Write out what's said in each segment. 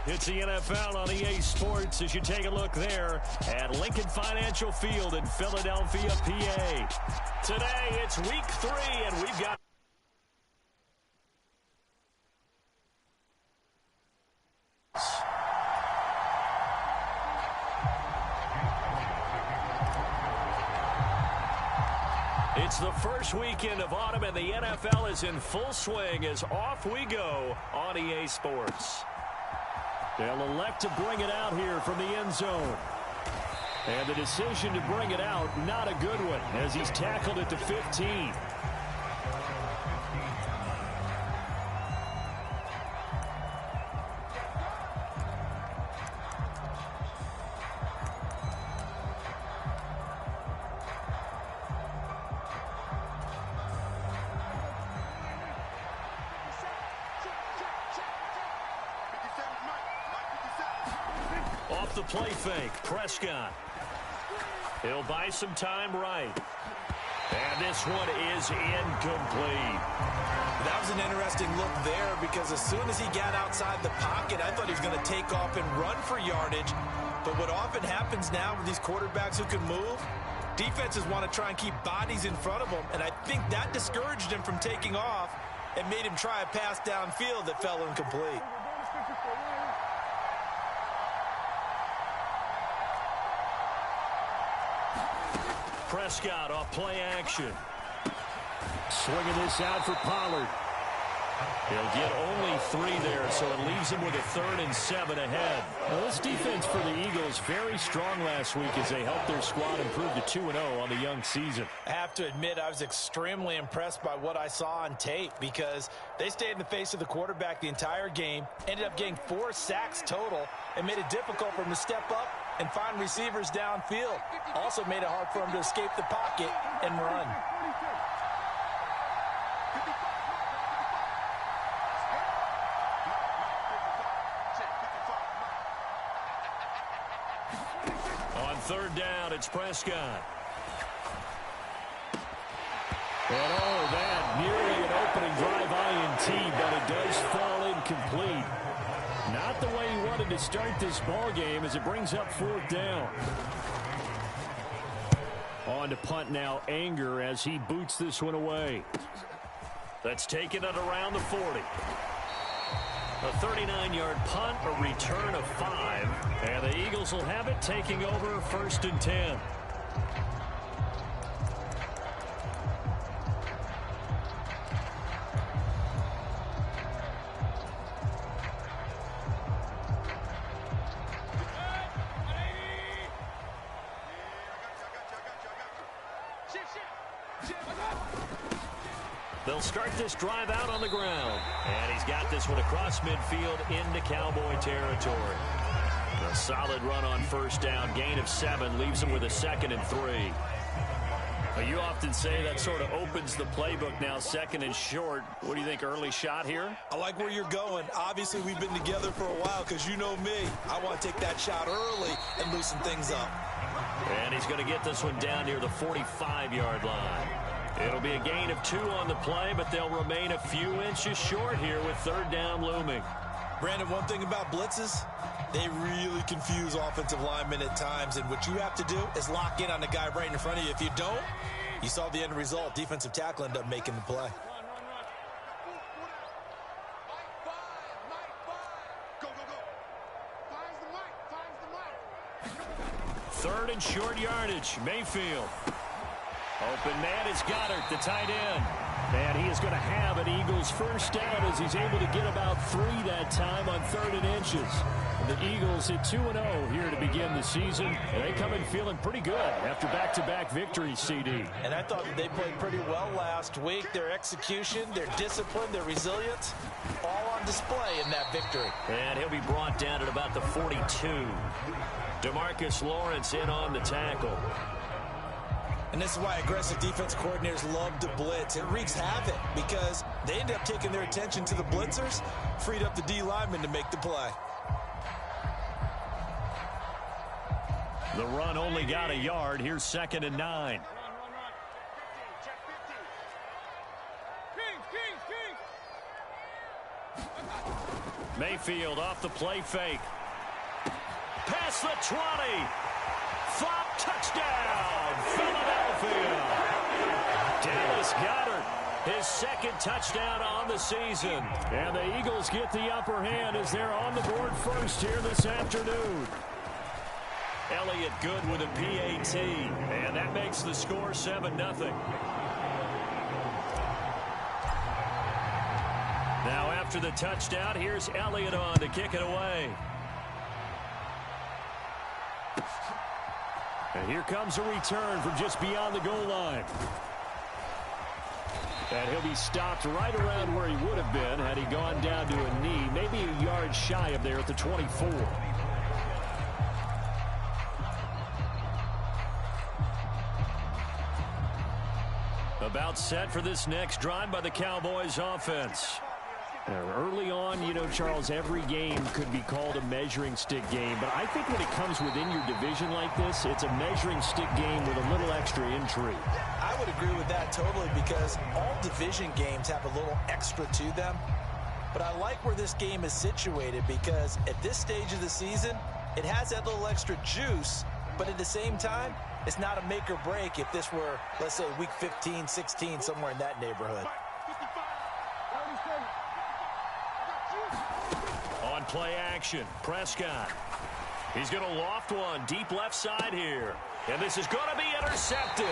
It's the NFL on EA Sports as you take a look there at Lincoln Financial Field in Philadelphia, PA. Today, it's week 3, and we've got... It's the first weekend of autumn, and the NFL is in full swing as off we go on EA Sports. They'll elect to bring it out here from the end zone. And the decision to bring it out, not a good one, as he's tackled at the 15. Off the play fake, Prescott. He'll buy some time right. And this one is incomplete. That was an interesting look there because as soon as he got outside the pocket, I thought he was going to take off and run for yardage. But what often happens now with these quarterbacks who can move, defenses want to try and keep bodies in front of them. And I think that discouraged him from taking off and made him try a pass downfield that fell incomplete. Prescott off play action. Swinging this out for Pollard. He'll get only 3 there, so it leaves him with a 3rd and 7 ahead. Well, this defense for the Eagles very strong last week as they helped their squad improve to 2-0 on the young season. I have to admit I was extremely impressed by what I saw on tape because they stayed in the face of the quarterback the entire game, ended up getting 4 sacks total, and made it difficult for him to step up and find receivers downfield. Also made it hard for him to escape the pocket and run. On 3rd down, it's Prescott. And all of that nearly an opening drive INT, but it does fall incomplete. Not the way he wanted to start this ball game as it brings up 4th down. On to punt now, Anger, as he boots this one away. That's taken at around the 40. A 39-yard punt, a return of 5, and the Eagles will have it taking over 1st and 10. They'll start this drive out on the ground. And he's got this one across midfield into Cowboy territory. A solid run on 1st down. Gain of 7 leaves him with a 2nd and 3. Well, you often say that sort of opens the playbook now, 2nd and short. What do you think, early shot here? I like where you're going. Obviously, we've been together for a while because you know me. I want to take that shot early and loosen things up. And he's going to get this one down near the 45-yard line. It'll be a gain of 2 on the play, but they'll remain a few inches short here with 3rd down looming. Brandon, one thing about blitzes, they really confuse offensive linemen at times, and what you have to do is lock in on the guy right in front of you. If you don't, you saw the end result. Defensive tackle ended up making the play. Third and short yardage, Mayfield. Open man is Goddard, the tight end. And he is going to have an Eagles 1st down as he's able to get about 3 that time on 3rd and inches. The Eagles hit 2-0 here to begin the season. And they come in feeling pretty good after back-to-back victories, CD. And I thought that they played pretty well last week. Their execution, their discipline, their resilience, all on display in that victory. And he'll be brought down at about the 42. DeMarcus Lawrence in on the tackle. And this is why aggressive defense coordinators love to blitz. It wreaks havoc because they end up taking their attention to the blitzers, freed up the D lineman to make the play. The run only got a yard. Here's 2nd and 9. Mayfield off the play fake. Past the 20. Flop touchdown, Philadelphia. Dallas Goedert, his second touchdown on the season. And the Eagles get the upper hand as they're on the board first here this afternoon. Elliott good with a PAT, and that makes the score 7-0. Now after the touchdown, here's Elliott on to kick it away. And here comes a return from just beyond the goal line. And he'll be stopped right around where he would have been had he gone down to a knee, maybe a yard shy of there at the 24. About set for this next drive by the Cowboys offense. Early on, you know, Charles, every game could be called a measuring stick game. But I think when it comes within your division like this, it's a measuring stick game with a little extra intrigue. I would agree with that totally because all division games have a little extra to them. But I like where this game is situated because at this stage of the season, it has that little extra juice. But at the same time, it's not a make or break if this were, let's say, week 15, 16, somewhere in that neighborhood. On play action, Prescott. He's going to loft one deep left side here. And this is going to be intercepted.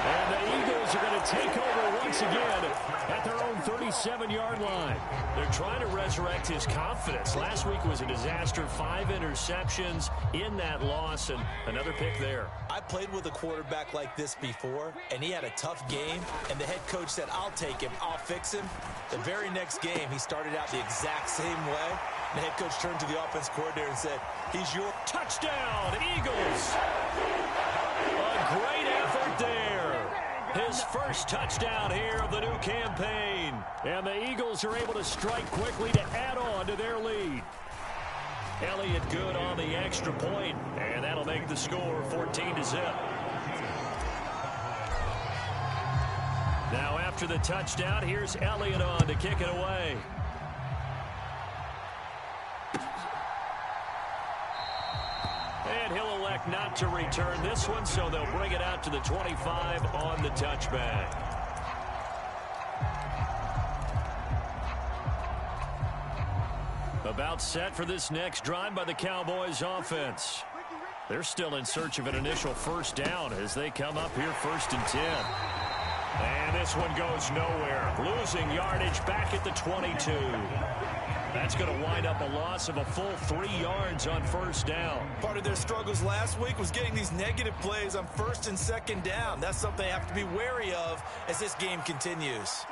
And the Eagles are going to take over once again at their own 37-yard line. They're trying to resurrect his confidence. Last week was a disaster. 5 interceptions in that loss, and another pick there. I played with a quarterback like this before, and he had a tough game, and the head coach said, I'll take him, I'll fix him. The very next game, he started out the exact same way. The head coach turned to the offense coordinator and said, he's your touchdown, Eagles. A great effort there. His first touchdown here of the new campaign. And the Eagles are able to strike quickly to add on to their lead. Elliott good on the extra point, and that'll make the score 14-0. Now after the touchdown, here's Elliott on to kick it away. And he'll elect not to return this one, so they'll bring it out to the 25 on the touchback. About set for this next drive by the Cowboys offense. They're still in search of an initial first down as they come up here 1st and 10. And this one goes nowhere. Losing yardage back at the 22. That's going to wind up a loss of a full 3 yards on first down. Part of their struggles last week was getting these negative plays on 1st and 2nd down. That's something they have to be wary of as this game continues.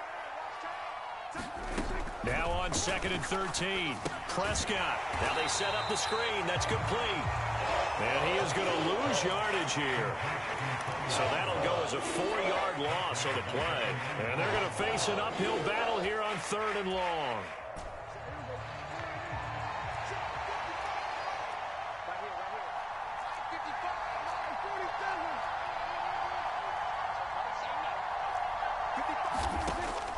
Now on 2nd and 13. Prescott. Now they set up the screen. That's complete. And he is going to lose yardage here. So that'll go as a 4-yard loss on the play. And they're going to face an uphill battle here on 3rd and long.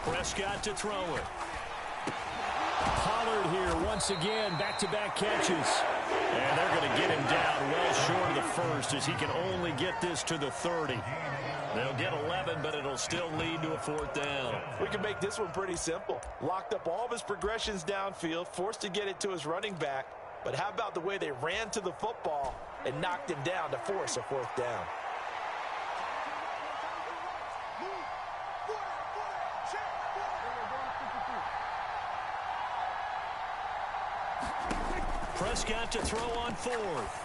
Prescott to throw it. Pollard here once again, back-to-back catches. And they're going to get him down well short of the first as he can only get this to the 30. They'll get 11, but it'll still lead to a 4th down. We can make this one pretty simple. Locked up all of his progressions downfield, forced to get it to his running back. But how about the way they ran to the football and knocked him down to force a 4th down? Prescott to throw on 4th.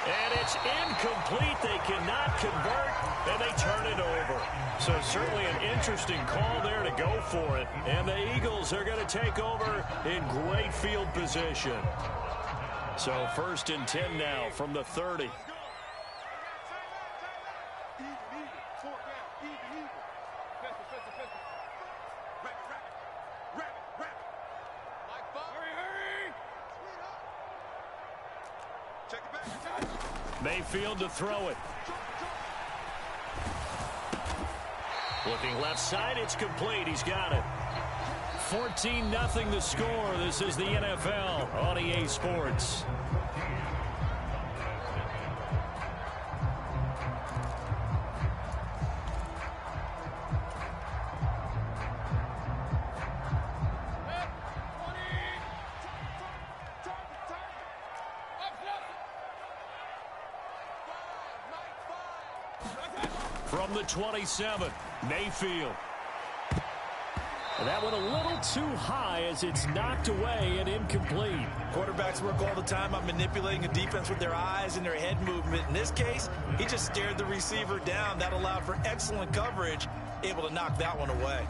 And it's incomplete. They cannot convert, and they turn it over. So certainly an interesting call there to go for it. And the Eagles are going to take over in great field position. So 1st and 10 now from the 30. Mayfield to throw it. Looking left side, it's complete. He's got it. 14-0 the score. This is the NFL on EA Sports. From the 27, Mayfield. That one a little too high as it's knocked away and incomplete. Quarterbacks work all the time on manipulating a defense with their eyes and their head movement. In this case, he just stared the receiver down. That allowed for excellent coverage, able to knock that one away.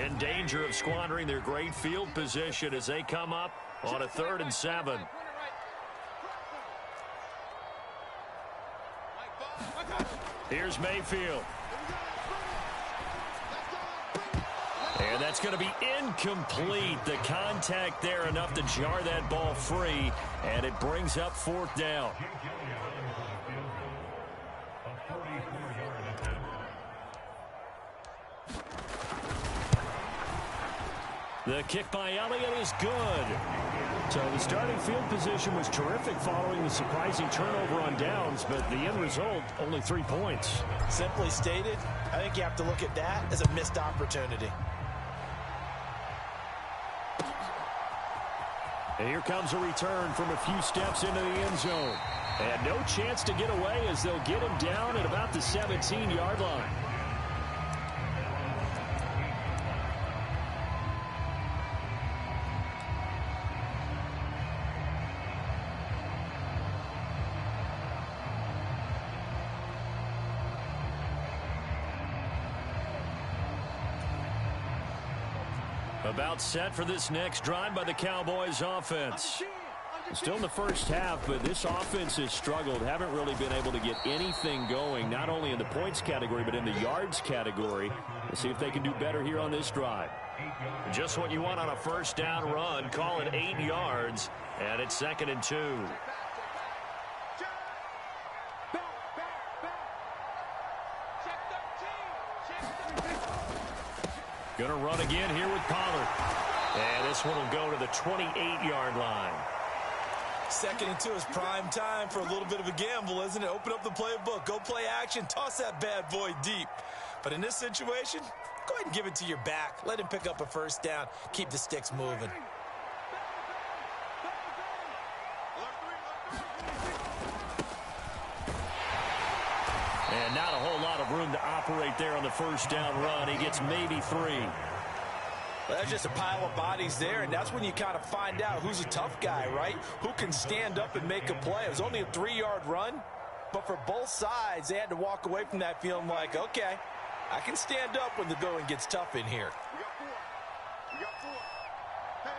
In danger of squandering their great field position as they come up on a 3rd and 7. Here's Mayfield. And that's going to be incomplete. The contact there enough to jar that ball free, and it brings up 4th down. The kick by Elliott is good. So the starting field position was terrific following the surprising turnover on downs, but the end result, only 3 points. Simply stated, I think you have to look at that as a missed opportunity. And here comes a return from a few steps into the end zone. And no chance to get away as they'll get him down at about the 17-yard line. About set for this next drive by the Cowboys offense. Still in the first half, but this offense has struggled. Haven't really been able to get anything going, not only in the points category, but in the yards category. We'll see if they can do better here on this drive. Just what you want on a first down run. Call it 8 yards, and it's 2nd and 2. Going to run again here with Pollard. And this one will go to the 28-yard line. 2nd and 2 is prime time for a little bit of a gamble, isn't it? Open up the playbook, go play action, toss that bad boy deep. But in this situation, go ahead and give it to your back. Let him pick up a first down. Keep the sticks moving. And not a whole lot of room to operate there on the first down run. He gets maybe 3. Well, that's just a pile of bodies there, and that's when you kind of find out who's a tough guy, right? Who can stand up and make a play. It was only a 3-yard run, but for both sides, they had to walk away from that feeling like, okay, I can stand up when the going gets tough in here. We got 4. Hey,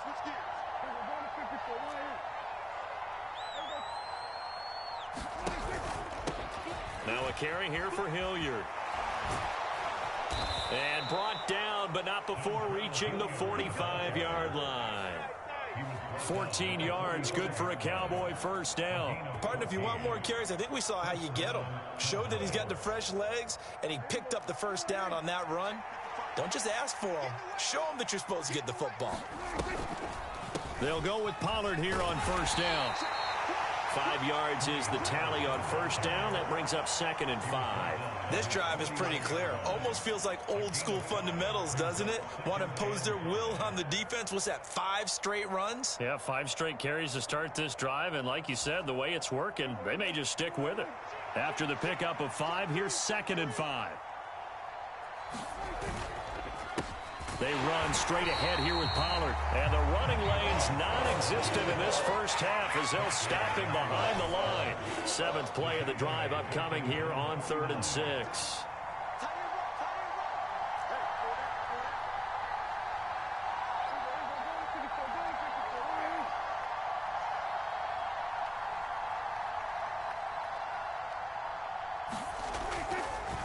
switch gears. Hey, we're going to 54 right here. Now a carry here for Hilliard. And brought down, but not before reaching the 45-yard line. 14 yards, good for a Cowboy first down. Partner, if you want more carries, I think we saw how you get them. Showed that he's got the fresh legs, and he picked up the first down on that run. Don't just ask for them. Show them that you're supposed to get the football. They'll go with Pollard here on first down. 5 yards is the tally on first down. That brings up 2nd and 5. This drive is pretty clear. Almost feels like old school fundamentals, doesn't it? Want to impose their will on the defense. What's that, 5 straight runs? Yeah, 5 straight carries to start this drive. And like you said, the way it's working, they may just stick with it. After the pickup of 5, here's 2nd and 5. They run straight ahead here with Pollard. And the running lane's non-existent in this first half as they'll stop him behind the line. 7th play of the drive upcoming here on 3rd and 6.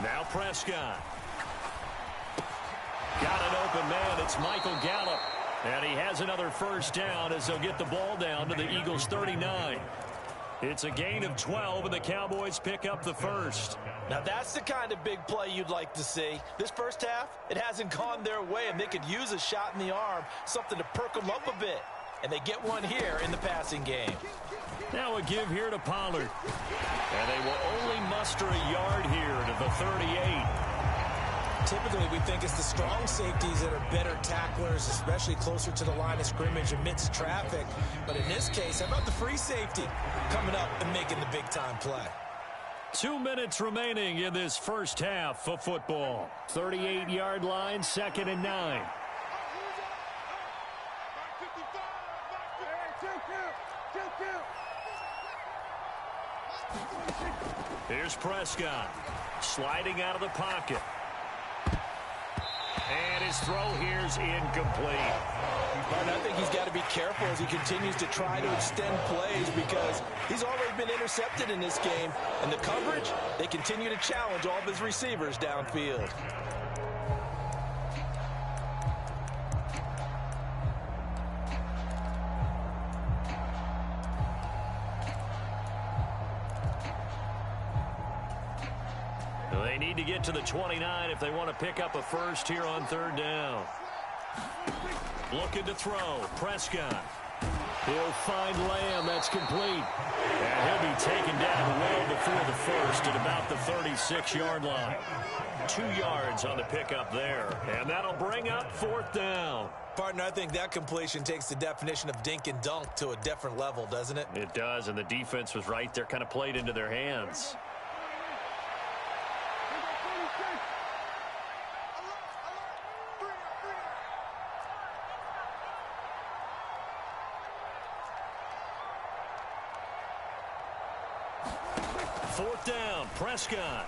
Now Prescott. Got an open man. It's Michael Gallup. And he has another first down as they'll get the ball down to the Eagles' 39. It's a gain of 12, and the Cowboys pick up the first. Now that's the kind of big play you'd like to see. This first half, it hasn't gone their way, and they could use a shot in the arm, something to perk them up a bit. And they get one here in the passing game. Now a give here to Pollard. And they will only muster a yard here to the 38. Typically, we think it's the strong safeties that are better tacklers, especially closer to the line of scrimmage amidst traffic. But in this case, how about the free safety coming up and making the big-time play? 2 minutes remaining in this first half of football. 38-yard line, 2nd and 9. Here's Prescott, sliding out of the pocket. And his throw here's incomplete. And I think he's got to be careful as he continues to try to extend plays because he's already been intercepted in this game. And the coverage, they continue to challenge all of his receivers downfield. They need to get to the 29 if they want to pick up a first here on 3rd down. Looking to throw. Prescott. He'll find Lamb. That's complete. And he'll be taken down well before the first at about the 36-yard line. 2 yards on the pickup there. And that'll bring up 4th down. Partner, I think that completion takes the definition of dink and dunk to a different level, doesn't it? It does, and the defense was right there, kind of played into their hands. Fourth down, Prescott.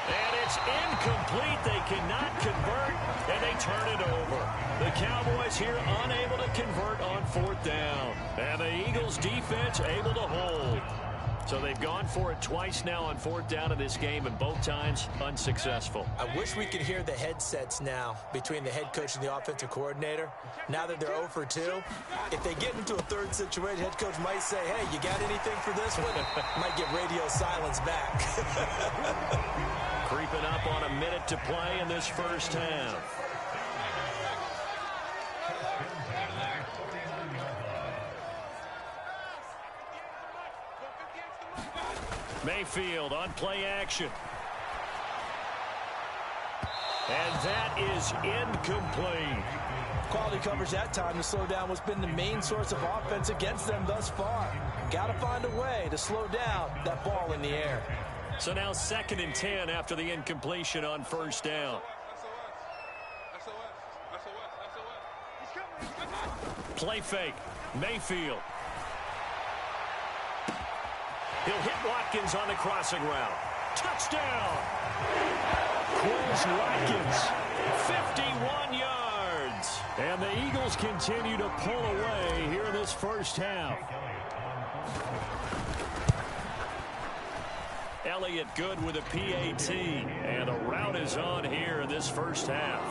And it's incomplete. They cannot convert, and they turn it over. The Cowboys here unable to convert on 4th down. And the Eagles defense able to hold. So they've gone for it twice now on 4th down in this game, and both times unsuccessful. I wish we could hear the headsets now between the head coach and the offensive coordinator. Now that they're 0 for 2, if they get into a third situation, head coach might say, hey, you got anything for this one? Might get radio silence back. Creeping up on a minute to play in this first half. Mayfield on play action. And that is incomplete. Quality coverage that time to slow down what's been the main source of offense against them thus far. Got to find a way to slow down that ball in the air. So now 2nd and 10 after the incompletion on 1st down. Play fake. Mayfield. He'll hit Watkins on the crossing route. Touchdown! Quez Watkins, 51 yards. And the Eagles continue to pull away here in this first half. Elliott good with a PAT. And the route is on here in this first half.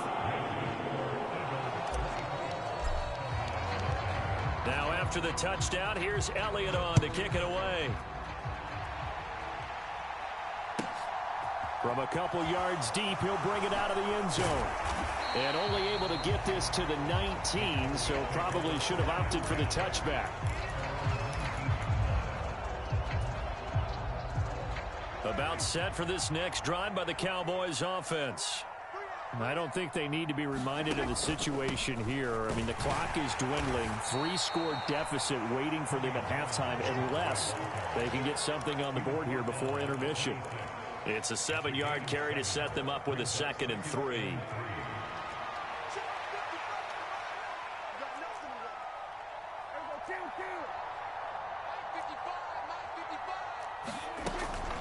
Now after the touchdown, here's Elliott on to kick it away. From a couple yards deep, he'll bring it out of the end zone. And only able to get this to the 19, so probably should have opted for the touchback. About set for this next drive by the Cowboys offense. I don't think they need to be reminded of the situation here. I mean, the clock is dwindling. 3-score deficit waiting for them at halftime unless they can get something on the board here before intermission. It's a 7-yard carry to set them up with a 2nd and 3.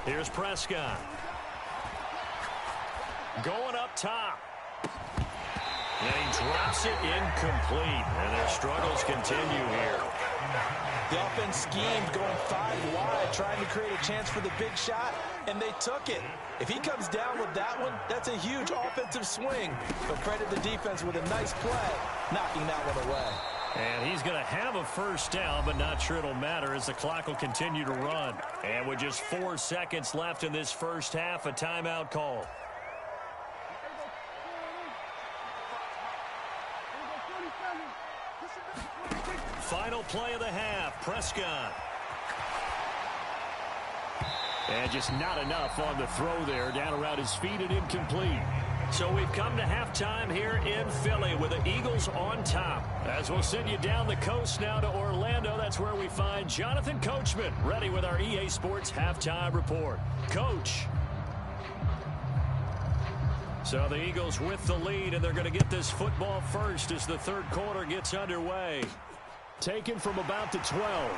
Here's Prescott. Going up top. And he drops it incomplete. And their struggles continue here. The offense schemed going 5 wide, trying to create a chance for the big shot, and they took it. If he comes down with that one, that's a huge offensive swing. But credit the defense with a nice play, knocking that one away. And he's going to have a first down, but not sure it'll matter as the clock will continue to run. And with just 4 seconds left in this first half, a timeout call. Final play of the half, Prescott. And just not enough on the throw there, down around his feet and incomplete. So we've come to halftime here in Philly with the Eagles on top. As we'll send you down the coast now to Orlando, that's where we find Jonathan Coachman ready with our EA Sports halftime report. Coach. So the Eagles with the lead, and they're going to get this football first as the third quarter gets underway. Taken from about the 12.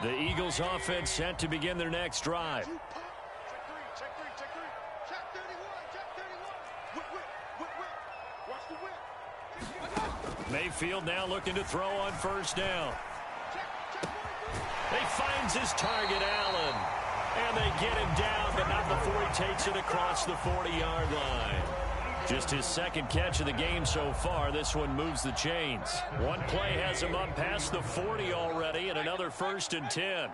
The Eagles offense set to begin their next drive. Check three. Check 31. Whip. Watch the whip. Mayfield now looking to throw on first down. He finds his target, Allen. And they get him down, but not before he takes it across the 40-yard line. Just his second catch of the game so far. This one moves the chains. One play has him up past the 40 already, and another 1st and 10. Hey,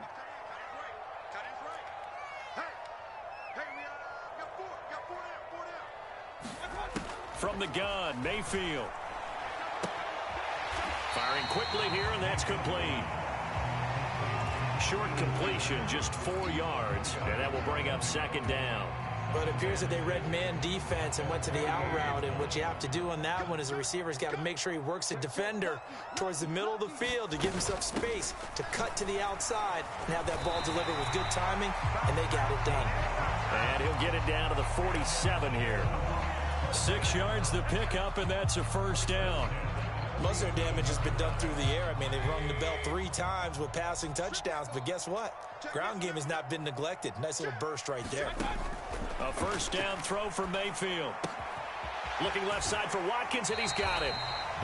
we got four down. From the gun, Mayfield. Firing quickly here, and that's complete. Short completion, just 4 yards, and that will bring up 2nd down. But it appears that they read man defense and went to the out route. And what you have to do on that one is the receiver's got to make sure he works the defender towards the middle of the field to give himself space to cut to the outside and have that ball delivered with good timing, and they got it done. And he'll get it down to the 47 here. 6 yards the pickup, and that's a 1st down. Most of their damage has been done through the air. I mean, they've rung the bell 3 times with passing touchdowns, but guess what? Ground game has not been neglected. Nice little burst right there. A 1st down throw for Mayfield. Looking left side for Watkins, and he's got him.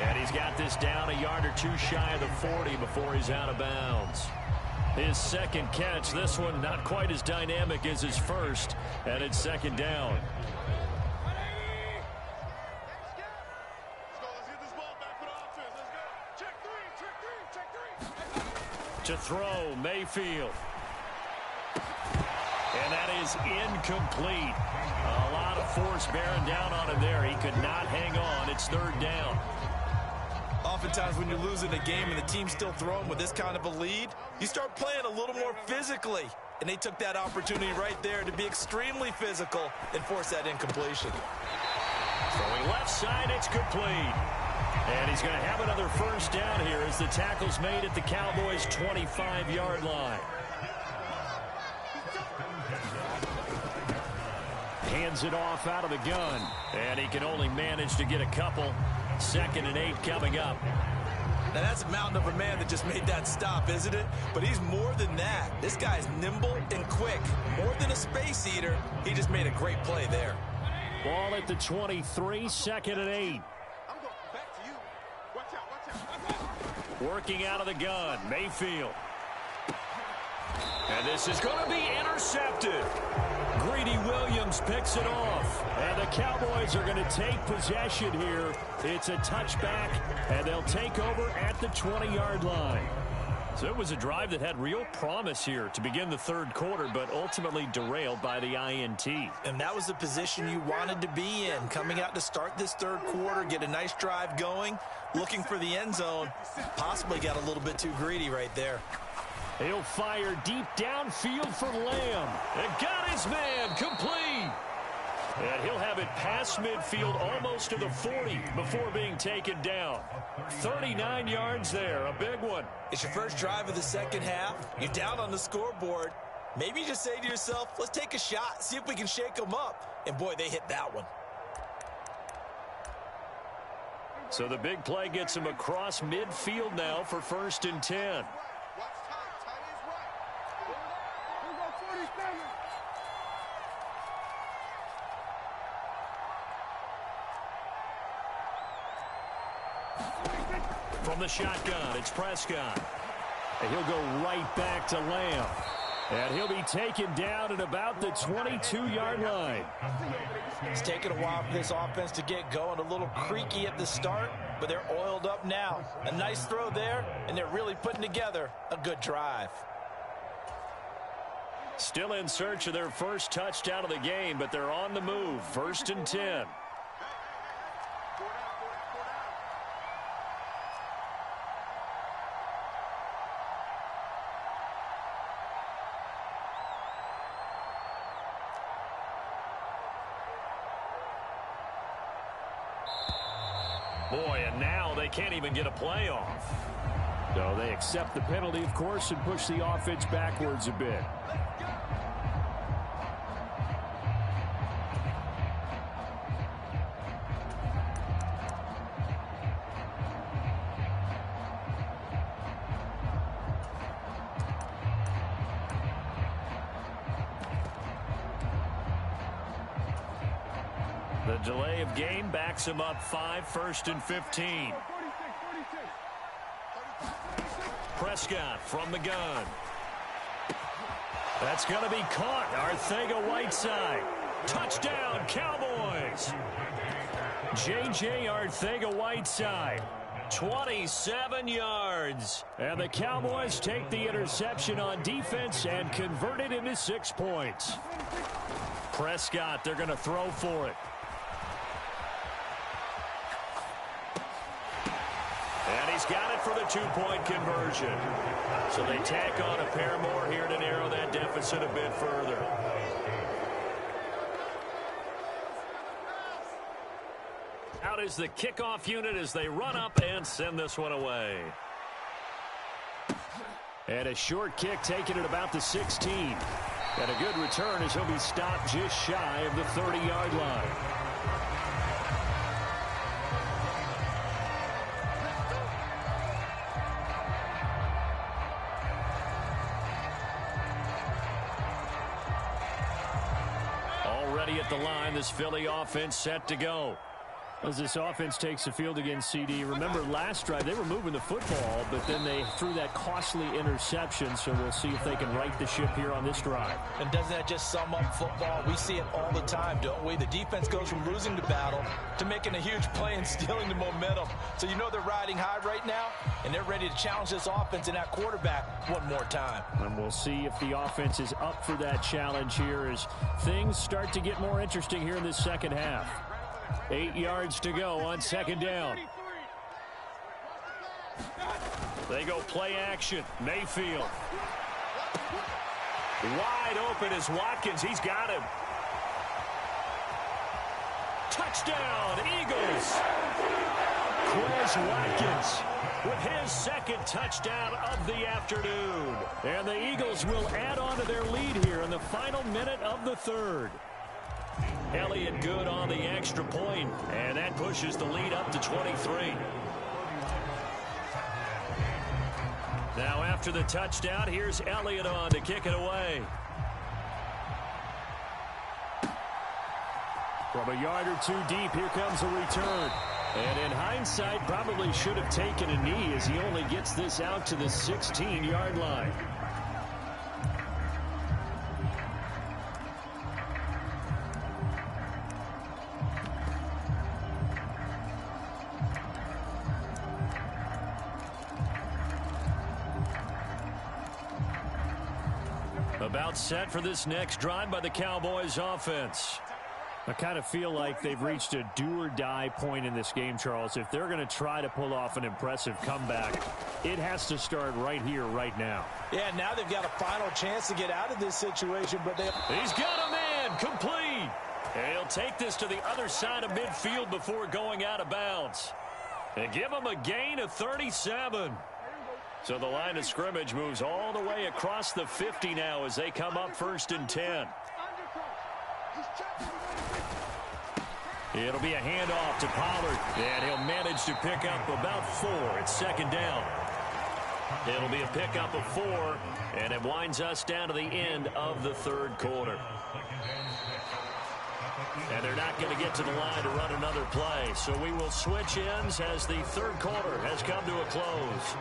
And he's got this down a yard or 2 shy of the 40 before he's out of bounds. His second catch, this one not quite as dynamic as his first, and it's 2nd down. To throw, Mayfield. And that is incomplete. A lot of force bearing down on him there. He could not hang on. It's 3rd down. Oftentimes when you're losing a game and the team's still throwing with this kind of a lead, you start playing a little more physically. And they took that opportunity right there to be extremely physical and force that incompletion. Throwing left side, it's complete. And he's going to have another 1st down here as the tackle's made at the Cowboys' 25-yard line. Hands it off out of the gun. And he can only manage to get a couple. 2nd and 8 coming up. Now that's a mountain of a man that just made that stop, isn't it? But he's more than that. This guy's nimble and quick. More than a space eater, he just made a great play there. Ball at the 23, 2nd and 8. Working out of the gun, Mayfield. And this is going to be intercepted. Greedy Williams picks it off. And the Cowboys are going to take possession here. It's a touchback, and they'll take over at the 20-yard line. So it was a drive that had real promise here to begin the 3rd quarter, but ultimately derailed by the INT. And that was the position you wanted to be in, coming out to start this 3rd quarter, get a nice drive going, looking for the end zone. Possibly got a little bit too greedy right there. He'll fire deep downfield for Lamb. And got his man complete. And he'll have it past midfield almost to the 40 before being taken down. 39 yards there, a big one. It's your first drive of the 2nd half. You're down on the scoreboard. Maybe you just say to yourself, let's take a shot, see if we can shake them up. And boy, they hit that one. So the big play gets him across midfield now for 1st and 10. From the shotgun, it's Prescott. And he'll go right back to Lamb. And he'll be taken down at about the 22-yard line. It's taken a while for this offense to get going. A little creaky at the start, but they're oiled up now. A nice throw there, and they're really putting together a good drive. Still in search of their first touchdown of the game, but they're on the move. 1st and 10. Boy, and now they can't even get a play off. So they accept the penalty, of course, and push the offense backwards a bit. The delay of game backs him up 5, 1st and 15. Prescott from the gun. That's going to be caught. Arcega-Whiteside. Touchdown, Cowboys. J.J. Arcega-Whiteside. 27 yards. And the Cowboys take the interception on defense and convert it into 6 points. Prescott, they're going to throw for it. And he's got it for the 2-point conversion. So they tack on a pair more here to narrow that deficit a bit further. Out is the kickoff unit as they run up and send this one away. And a short kick taken at about the 16. And a good return as he'll be stopped just shy of the 30-yard line. Already at the line, this Philly offense set to go. As this offense takes the field against CD, remember last drive they were moving the football, but then they threw that costly interception, so we'll see if they can right the ship here on this drive. And doesn't that just sum up football? We see it all the time, don't we? The defense goes from losing the battle to making a huge play and stealing the momentum. So you know they're riding high right now, and they're ready to challenge this offense and that quarterback one more time. And we'll see if the offense is up for that challenge here as things start to get more interesting here in this second half. 8 yards to go on 2nd down. They go play action. Mayfield. Wide open is Watkins. He's got him. Touchdown, Eagles. Quez Watkins with his 2nd touchdown of the afternoon. And the Eagles will add on to their lead here in the final minute of the 3rd. Elliott good on the extra point, and that pushes the lead up to 23. Now after the touchdown, here's Elliott on to kick it away. From a yard or 2 deep, here comes a return. And in hindsight, probably should have taken a knee as he only gets this out to the 16-yard line. About set for this next drive by the Cowboys offense. I kind of feel like they've reached a do-or-die point in this game, Charles. If they're going to try to pull off an impressive comeback, it has to start right here, right now. Yeah, now they've got a final chance to get out of this situation, but he's got a man, complete. And he'll take this to the other side of midfield before going out of bounds. And give him a gain of 37. So the line of scrimmage moves all the way across the 50 now as they come up 1st and 10. It'll be a handoff to Pollard, and he'll manage to pick up about 4. It's 2nd down. It'll be a pickup of 4, and it winds us down to the end of the 3rd quarter. And they're not going to get to the line to run another play. So we will switch ends as the third quarter has come to a close.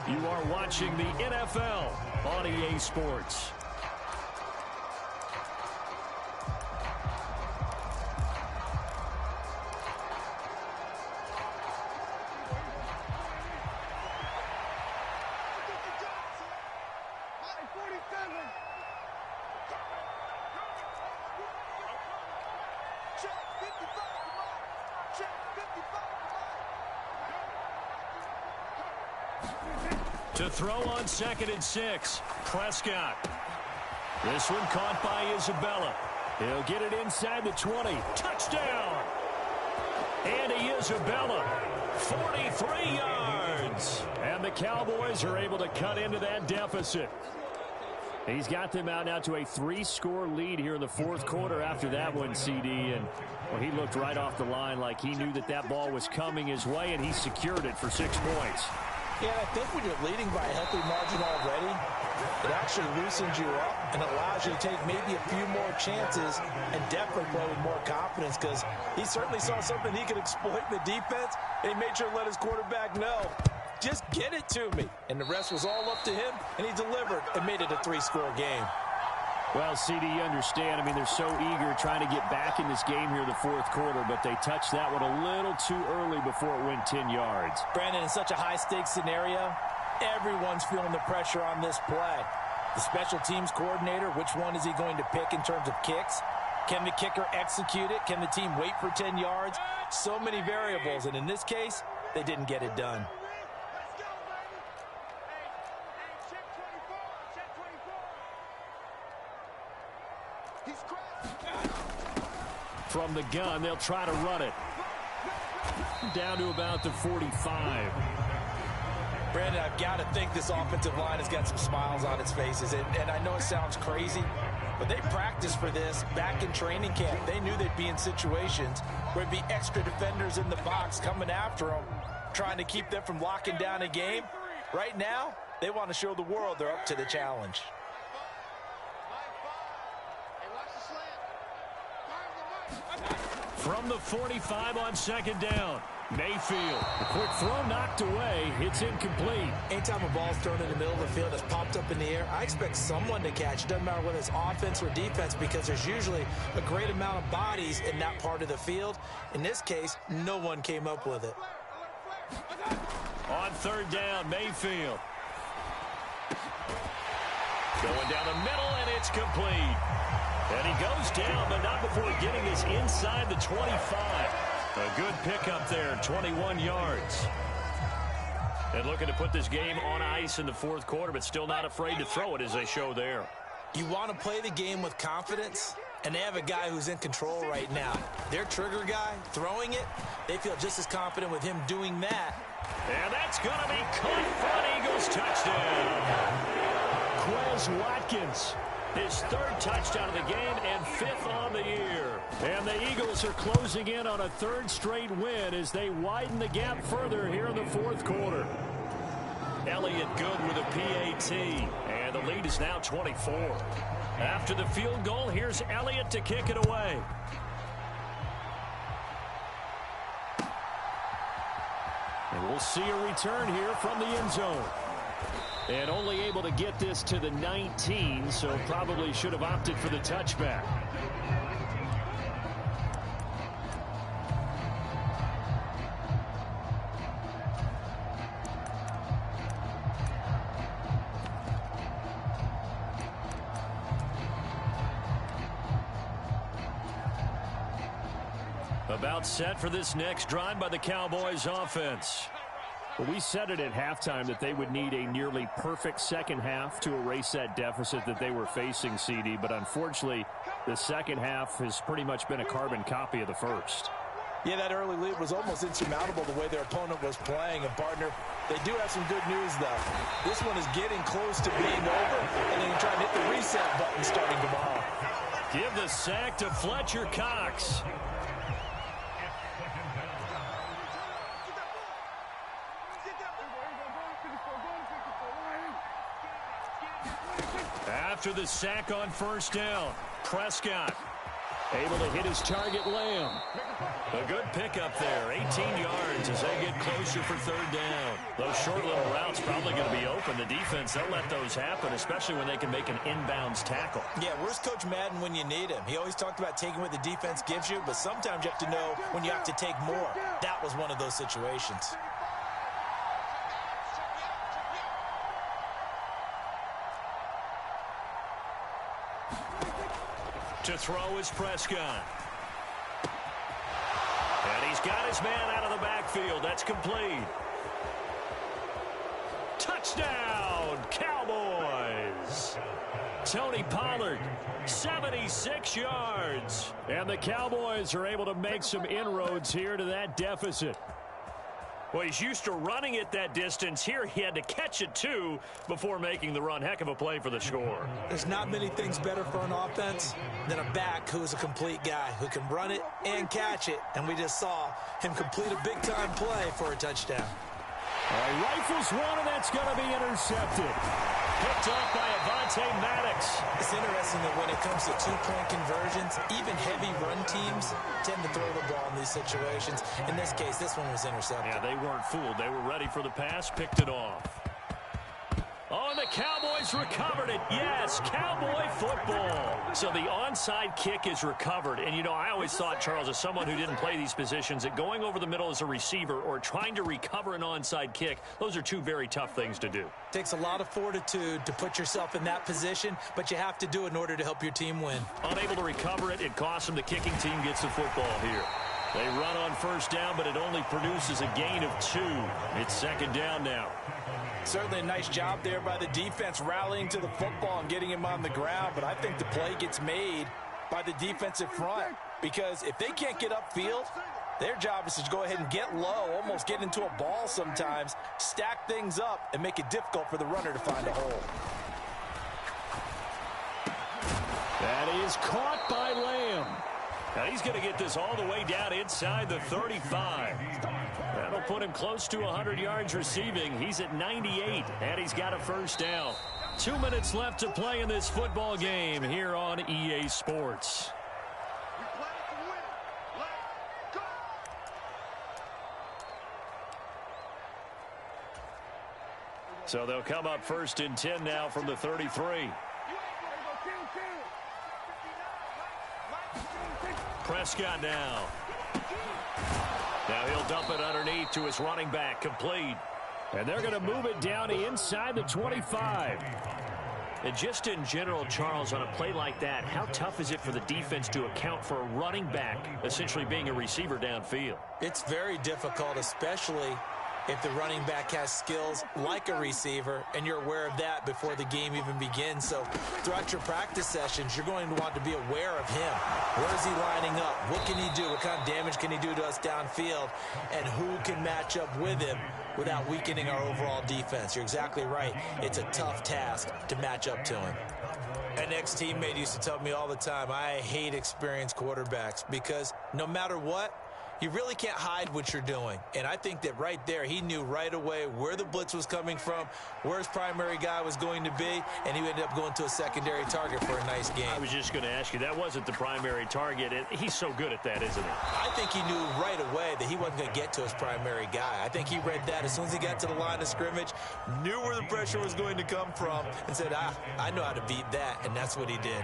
You are watching the NFL on EA Sports. To throw on 2nd and 6, Prescott. This one caught by Isabella. He'll get it inside the 20. Touchdown! Andy Isabella, 43 yards. And the Cowboys are able to cut into that deficit. He's got them out now to a 3-score lead here in the fourth quarter after that one, CD. And well, he looked right off the line like he knew that that ball was coming his way, and he secured it for 6 points. Yeah, I think when you're leading by a healthy margin already, it actually loosens you up and allows you to take maybe a few more chances and definitely play with more confidence, because he certainly saw something he could exploit in the defense, and he made sure to let his quarterback know, just get it to me. And the rest was all up to him, and he delivered and made it a 3-score game. Well, CD, you understand. I mean, they're so eager trying to get back in this game here in the fourth quarter, but they touched that one a little too early before it went 10 yards. Brandon, in such a high-stakes scenario, everyone's feeling the pressure on this play. The special teams coordinator, which one is he going to pick in terms of kicks? Can the kicker execute it? Can the team wait for 10 yards? So many variables, and in this case, they didn't get it done. From the gun, they'll try to run it. Down to about the 45. Brandon, I've got to think this offensive line has got some smiles on its faces. And I know it sounds crazy, but they practiced for this back in training camp. They knew they'd be in situations where there'd be extra defenders in the box coming after them, trying to keep them from locking down a game. Right now, they want to show the world they're up to the challenge. From the 45 on 2nd down, Mayfield. A quick throw knocked away. It's incomplete. Anytime a ball's thrown in the middle of the field that's popped up in the air, I expect someone to catch. Doesn't matter whether it's offense or defense, because there's usually a great amount of bodies in that part of the field. In this case, no one came up with it. On 3rd down, Mayfield. Going down the middle, and it's complete. And he goes down, but not before getting this inside the 25. A good pickup there, 21 yards. And looking to put this game on ice in the fourth quarter, but still not afraid to throw it as they show there. You want to play the game with confidence, and they have a guy who's in control right now. Their trigger guy, throwing it, they feel just as confident with him doing that. And that's going to be caught for an Eagles touchdown. Quez Watkins. His 3rd touchdown of the game and 5th on the year. And the Eagles are closing in on a 3rd straight win as they widen the gap further here in the fourth quarter. Elliott good with a PAT. And the lead is now 24. After the field goal, here's Elliott to kick it away. And we'll see a return here from the end zone. And only able to get this to the 19, so probably should have opted for the touchback. About set for this next drive by the Cowboys offense. Well, we said it at halftime that they would need a nearly perfect second half to erase that deficit that they were facing, CD. But unfortunately, the second half has pretty much been a carbon copy of the first. Yeah, that early lead was almost insurmountable the way their opponent was playing. And, partner, they do have some good news, though. This one is getting close to being over, and they can try and hit the reset button starting tomorrow. Give the sack to Fletcher Cox. After the sack on 1st down, Prescott. Able to hit his target, Lamb. A good pickup there, 18 yards as they get closer for third down. Those short little routes probably going to be open. The defense, they'll let those happen, especially when they can make an inbounds tackle. Yeah, where's Coach Madden when you need him? He always talked about taking what the defense gives you, but sometimes you have to know when you have to take more. That was one of those situations. To throw is Prescott. And he's got his man out of the backfield. That's complete. Touchdown, Cowboys. Tony Pollard, 76 yards. And the Cowboys are able to make some inroads here to that deficit. Well, he's used to running it that distance. Here he had to catch it, too, before making the run. Heck of a play for the score. There's not many things better for an offense than a back who's a complete guy who can run it and catch it. And we just saw him complete a big-time play for a touchdown. All right, rifles one, and that's going to be intercepted. Picked off by Avonte Maddox. It's interesting that when it comes to two-point conversions, even heavy run teams tend to throw the ball in these situations. In this case, this one was intercepted. Yeah, they weren't fooled. They were ready for the pass, picked it off. Oh, and the Cowboys recovered it. Yes, Cowboy football. So the onside kick is recovered. And, you know, I always thought, Charles, as someone who didn't play these positions, that going over the middle as a receiver or trying to recover an onside kick, those are two very tough things to do. Takes a lot of fortitude to put yourself in that position, but you have to do it in order to help your team win. Unable to recover it, it costs them. The kicking team gets the football here. They run on first down, but it only produces a gain of 2. It's second down now. Certainly a nice job there by the defense rallying to the football and getting him on the ground, but I think the play gets made by the defensive front because if they can't get upfield, their job is to go ahead and get low, almost get into a ball sometimes, stack things up, and make it difficult for the runner to find a hole. That is caught by Lamb. Now he's going to get this all the way down inside the 35. That'll put him close to 100 yards receiving. He's at 98, and he's got a first down. 2 minutes left to play in this football game here on EA Sports. We play to win. Let's go. So they'll come up first and 10 now from the 33. Prescott now. Now he'll dump it underneath to his running back, complete. And they're going to move it down inside the 25. And just in general, Charles, on a play like that, how tough is it for the defense to account for a running back essentially being a receiver downfield? It's very difficult, especially if the running back has skills like a receiver, and you're aware of that before the game even begins. So throughout your practice sessions, you're going to want to be aware of him. Where is he lining up? What can he do? What kind of damage can he do to us downfield? And who can match up with him without weakening our overall defense? You're exactly right. It's a tough task to match up to him. An ex-teammate used to tell me all the time, I hate experienced quarterbacks because no matter what, you really can't hide what you're doing. And I think that right there, he knew right away where the blitz was coming from, where his primary guy was going to be, and he ended up going to a secondary target for a nice game. I was just going to ask you, that wasn't the primary target. He's so good at that, isn't he? I think he knew right away that he wasn't going to get to his primary guy. I think he read that as soon as he got to the line of scrimmage, knew where the pressure was going to come from, and said, I know how to beat that, and that's what he did.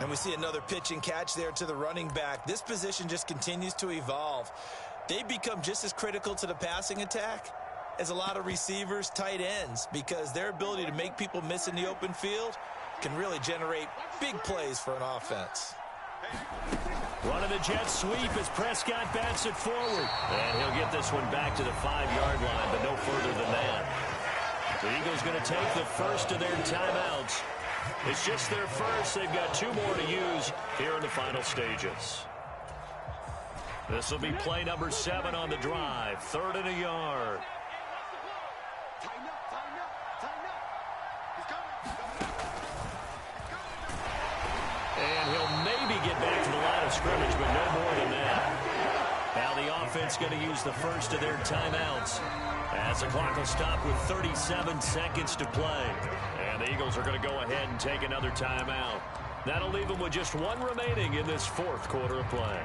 And we see another pitch and catch there to the running back. This position just continues to evolve. They become just as critical to the passing attack as a lot of receivers, tight ends, because their ability to make people miss in the open field can really generate big plays for an offense. Running the jet sweep as Prescott bats it forward. And he'll get this one back to the 5-yard line, but no further than that. The Eagles going to take the first of their timeouts. It's just their first. They've got 2 more to use here in the final stages. This will be play number 7 on the drive. 3rd and a yard. Tighten up, tighten up, tighten up. He's coming. And he'll maybe get back to the line of scrimmage, but no more than that. Now the offense going to use the first of their timeouts as the clock will stop with 37 seconds to play. And the Eagles are going to go ahead and take another timeout. That'll leave them with just one remaining in this fourth quarter of play.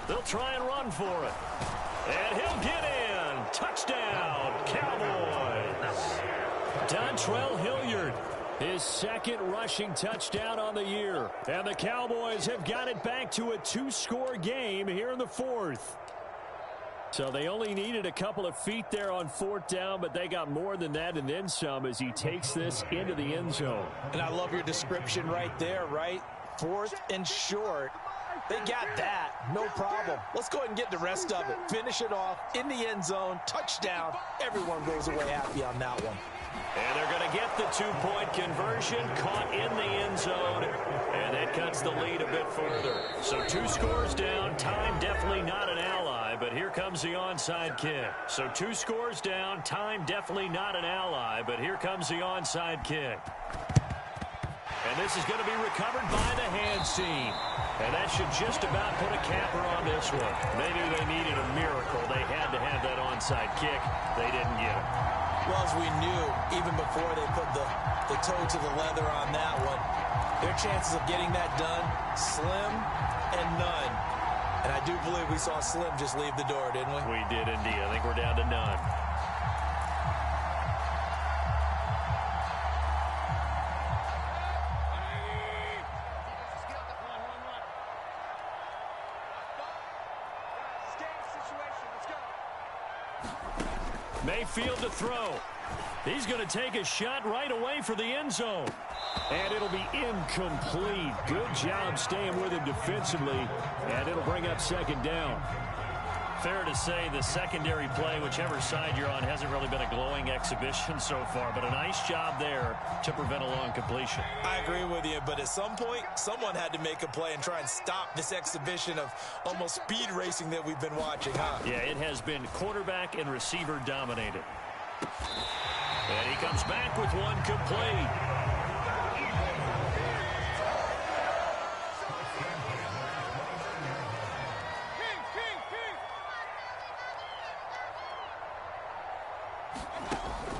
They'll try and run for it. And he'll get in. Touchdown, Cowboys. Dontrell Hilliard, his second rushing touchdown on the year. And the Cowboys have got it back to a two-score game here in the fourth. So they only needed a couple of feet there on fourth down, but they got more than that and then some as he takes this into the end zone. And I love your description right there, right? Fourth and short. They got that. No problem. Let's go ahead and get the rest of it. Finish it off in the end zone. Touchdown. Everyone goes away happy on that one. And they're going to get the two-point conversion, caught in the end zone, and that cuts the lead a bit further. So 2 scores down, time definitely not an ally, but here comes the onside kick. So 2 scores down, time definitely not an ally, but here comes the onside kick. And this is going to be recovered by the hands team. And that should just about put a capper on this one. They knew they needed a miracle. They had to have that onside kick. They didn't get it. Well, as we knew, even before they put the toe to the leather on that one, their chances of getting that done, slim and none. And I do believe we saw Slim just leave the door, didn't we? We did indeed. I think we're down to none. Mayfield to throw. He's going to take a shot right away for the end zone. And it'll be incomplete. Good job staying with him defensively. And it'll bring up second down. Fair to say the secondary play, whichever side you're on, hasn't really been a glowing exhibition so far. But a nice job there to prevent a long completion. I agree with you, but at some point, someone had to make a play and try and stop this exhibition of almost speed racing that we've been watching, huh? Yeah, it has been quarterback and receiver dominated. And he comes back with one complete.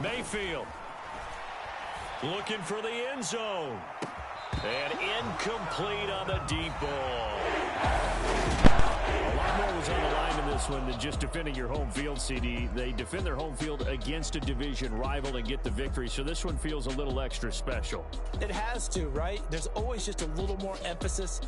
Mayfield looking for the end zone. And incomplete on the deep ball. A lot more was on the line in this one than just defending your home field, CD. They defend their home field against a division rival and get the victory. So this one feels a little extra special. It has to, right? There's always just a little more emphasis